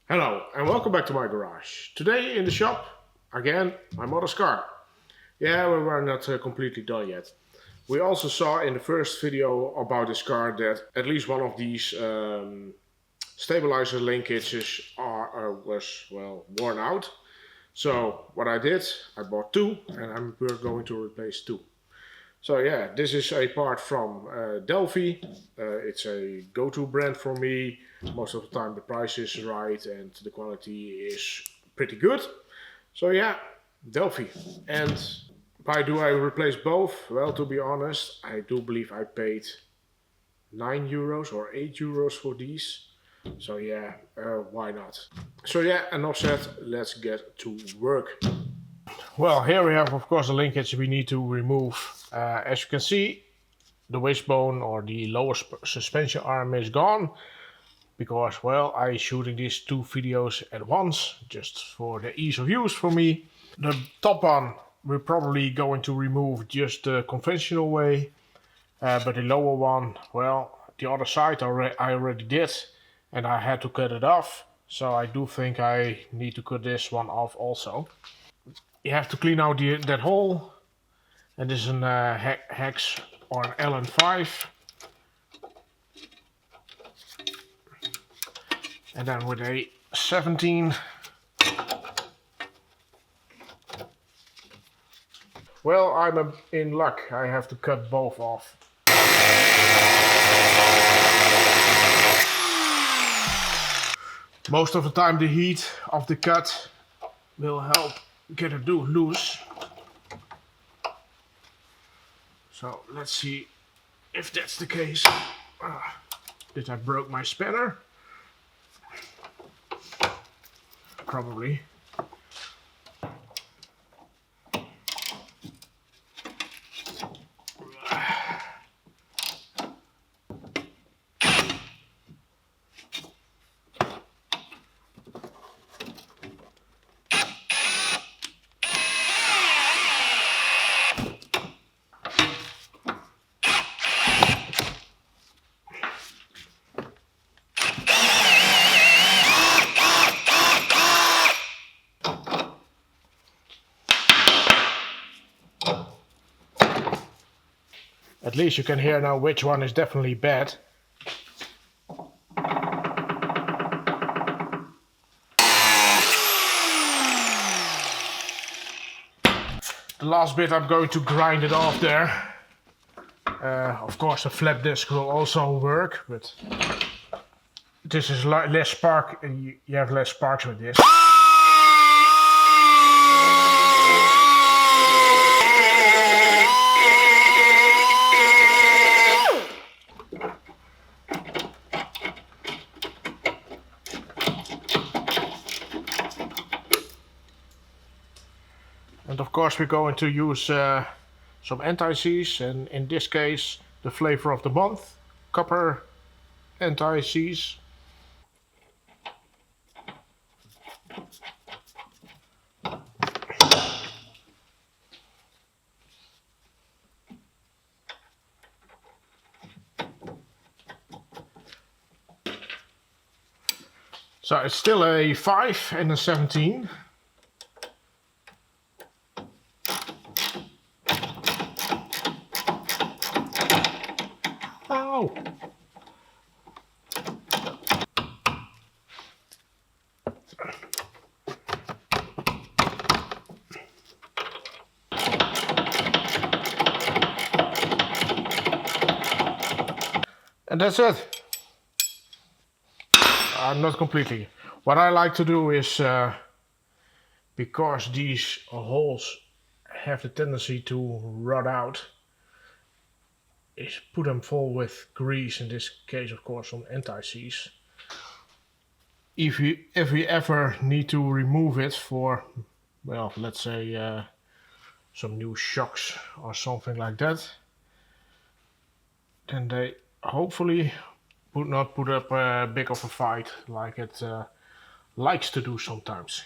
Hello and welcome back to my garage. Today in the shop, again, my mother's car. Yeah, we were not completely done yet. We also saw in the first video about this car that at least one of these stabilizer linkages was worn out. So what I did, I bought two and we're going to replace two. So yeah, this is a part from DELPHI. It's a go-to brand for me. Most of the time the price is right and the quality is pretty good. So yeah, DELPHI. And why do I replace both? Well, to be honest, I do believe I paid 9 euros or 8 euros for these. So yeah, why not? So yeah, enough said, let's get to work. Well, here we have, of course, the linkage we need to remove. As you can see, the wishbone or the lower suspension arm is gone because, well, I'm shooting these two videos at once just for the ease of use for me. The top one we're probably going to remove just the conventional way, but the lower one, well, the other side I already did and I had to cut it off. So I do think I need to cut this one off also. You have to clean out that hole, and this is an hex or an LN5, and then with a 17. Well, I'm in luck. I have to cut both off. Most of the time the heat of the cut will help get it loose. So let's see if that's the case. Did I broke my spanner? Probably. At least you can hear now which one is definitely bad. The last bit I'm going to grind it off there. Of course the flap disc will also work, but this is less spark and you have less sparks with this. And of course we're going to use some anti-seize, and in this case the flavor of the month, copper anti-seize. So it's still a 5 and a 17. Ow! And that's it. Not completely. What I like to do is, because these holes have the tendency to rot out, is put them full with grease, in this case of course some anti-seize. If we ever need to remove it for, well, let's say some new shocks or something like that, then they hopefully would not put up a big of a fight like it likes to do sometimes.